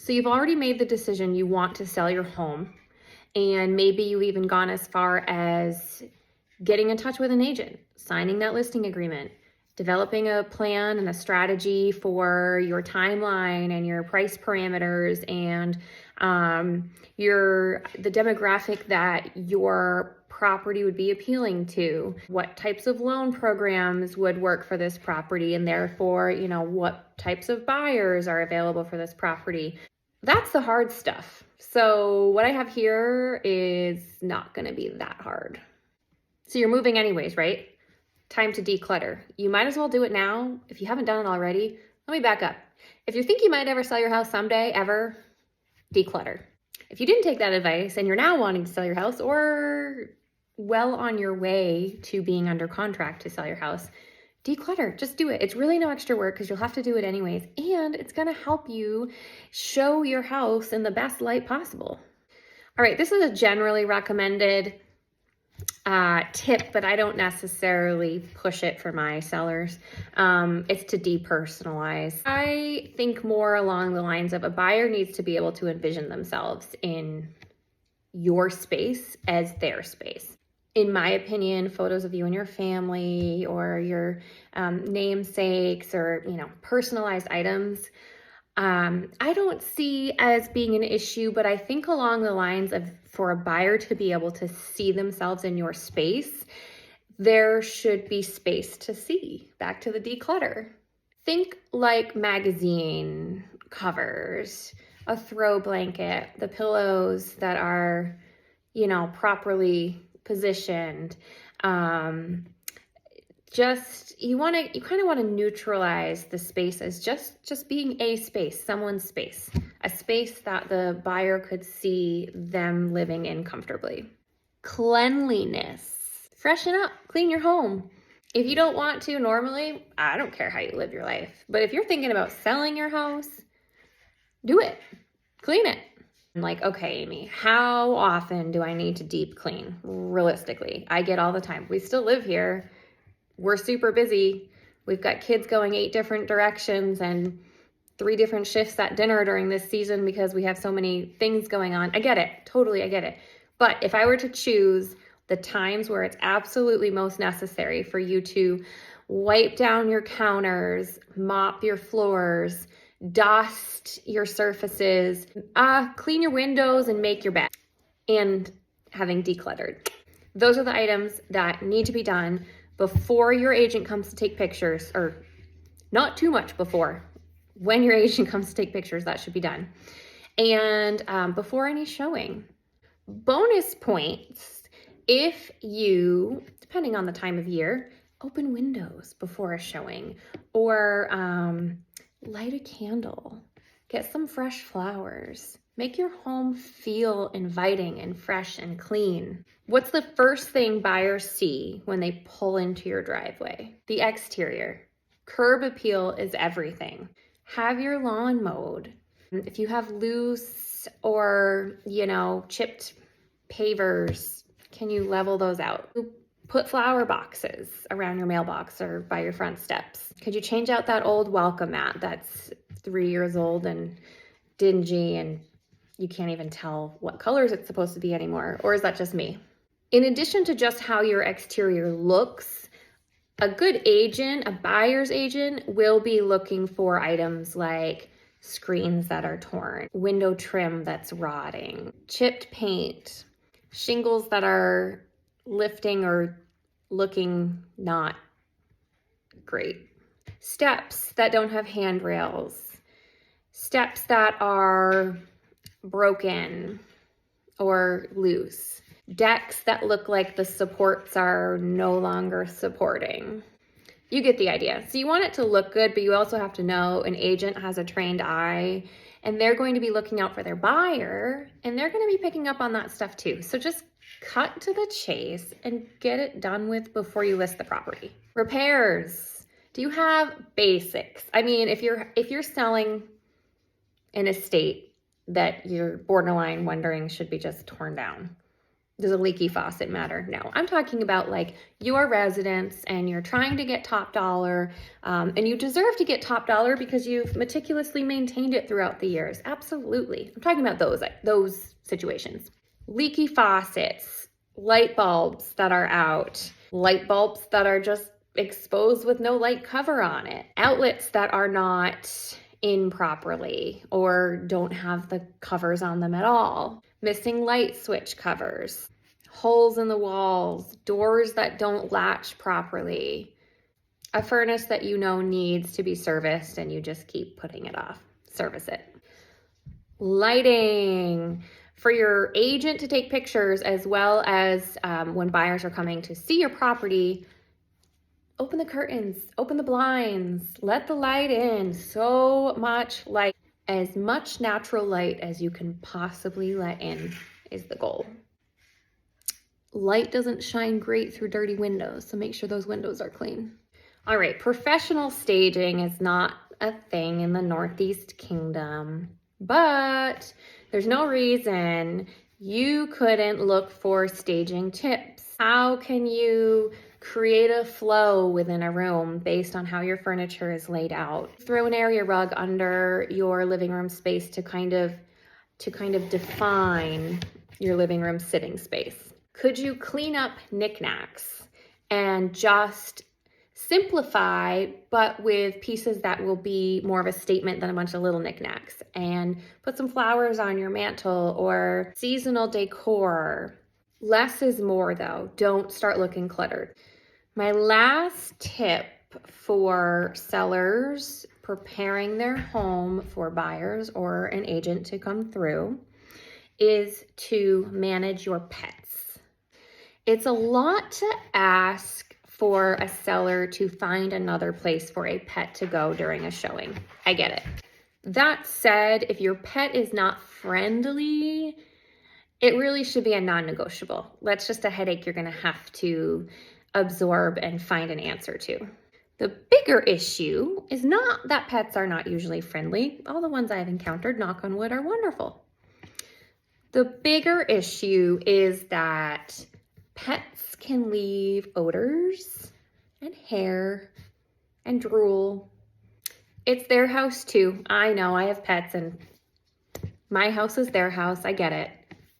So you've already made the decision you want to sell your home, and maybe you've even gone as far as getting in touch with an agent, signing that listing agreement, developing a plan and a strategy for your timeline and your price parameters and the demographic that your property would be appealing to, what types of loan programs would work for this property, and therefore, what types of buyers are available for this property. That's the hard stuff. So what I have here is not going to be that hard. So you're moving anyways, right? Time to declutter. You might as well do it now. If you haven't done it already, let me back up. If you think you might ever sell your house someday, ever, declutter. If you didn't take that advice and you're now wanting to sell your house or well on your way to being under contract to sell your house, declutter. Just do it. It's really no extra work because you'll have to do it anyways. And it's going to help you show your house in the best light possible. All right, this is a generally recommended tip, but I don't necessarily push it for my sellers. It's to depersonalize. I think more along the lines of a buyer needs to be able to envision themselves in your space as their space. In my opinion, photos of you and your family or your namesakes or, personalized items, I don't see as being an issue, but I think along the lines of for a buyer to be able to see themselves in your space, there should be space to see. Back to the declutter. Think like magazine covers, a throw blanket, the pillows that are, properly positioned. You kind of want to neutralize the space as just being a space, someone's space, a space that the buyer could see them living in comfortably. Cleanliness. Freshen up, clean your home. If you don't want to normally, I don't care how you live your life, but if you're thinking about selling your house, do it. Clean it. Like, okay, Amy, how often do I need to deep clean? Realistically, I get all the time. We still live here. We're super busy. We've got kids going 8 different directions and 3 different shifts at dinner during this season because we have so many things going on. I get it. Totally, I get it. But if I were to choose the times where it's absolutely most necessary for you to wipe down your counters, mop your floors, dust your surfaces, clean your windows and make your bed, and having decluttered. Those are the items that need to be done before your agent comes to take pictures, or not too much before. When your agent comes to take pictures, that should be done. And before any showing. Bonus points if you, depending on the time of year, open windows before a showing, or light a candle, get some fresh flowers, make your home feel inviting and fresh and clean. What's the first thing buyers see when they pull into your driveway? The exterior. Curb appeal is everything. Have your lawn mowed. If you have loose or, chipped pavers, can you level those out? Put flower boxes around your mailbox or by your front steps. Could you change out that old welcome mat that's 3 years old and dingy and you can't even tell what colors it's supposed to be anymore? Or is that just me? In addition to just how your exterior looks, a good agent, a buyer's agent, will be looking for items like screens that are torn, window trim that's rotting, chipped paint, shingles that are lifting or looking not great, steps that don't have handrails, steps that are broken or loose, decks that look like the supports are no longer supporting. You get the idea. So you want it to look good, but you also have to know an agent has a trained eye and they're going to be looking out for their buyer and they're going to be picking up on that stuff too. So just cut to the chase and get it done with before you list the property. Repairs. Do you have basics? I mean, if you're selling an estate that you're borderline wondering should be just torn down, Does a leaky faucet matter? No. I'm talking about like your residence and you're trying to get top dollar, and you deserve to get top dollar because you've meticulously maintained it throughout the years. Absolutely. I'm talking about those situations. Leaky faucets, light bulbs that are out, light bulbs that are just exposed with no light cover on it, outlets that are not in properly or don't have the covers on them at all, missing light switch covers, holes in the walls, doors that don't latch properly, a furnace that you know needs to be serviced and you just keep putting it off. Service it. Lighting. For your agent to take pictures, as well as when buyers are coming to see your property, open the curtains, open the blinds, let the light in. So much light, as much natural light as you can possibly let in is the goal. Light doesn't shine great through dirty windows, so make sure those windows are clean. All right, professional staging is not a thing in the Northeast Kingdom, but there's no reason you couldn't look for staging tips. How can you create a flow within a room based on how your furniture is laid out? Throw an area rug under your living room space to kind of define your living room sitting space. Could you clean up knickknacks and just simplify, but with pieces that will be more of a statement than a bunch of little knickknacks, and put some flowers on your mantle or seasonal decor? Less is more though. Don't start looking cluttered. My last tip for sellers preparing their home for buyers or an agent to come through is to manage your pets. It's a lot to ask for a seller to find another place for a pet to go during a showing. I get it. That said, if your pet is not friendly, it really should be a non-negotiable. That's just a headache you're going to have to absorb and find an answer to. The bigger issue is not that pets are not usually friendly. All the ones I've encountered, knock on wood, are wonderful. The bigger issue is that pets can leave odors and hair and drool. It's their house too. I know, I have pets and my house is their house. I get it.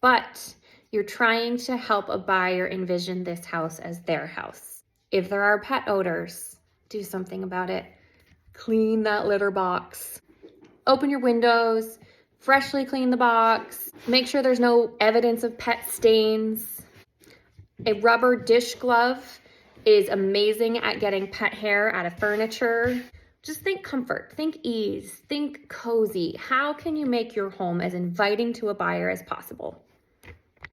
But you're trying to help a buyer envision this house as their house. If there are pet odors, do something about it. Clean that litter box. Open your windows. Freshly clean the box. Make sure there's no evidence of pet stains. A rubber dish glove is amazing at getting pet hair out of furniture. Just think comfort, think ease, think cozy. How can you make your home as inviting to a buyer as possible?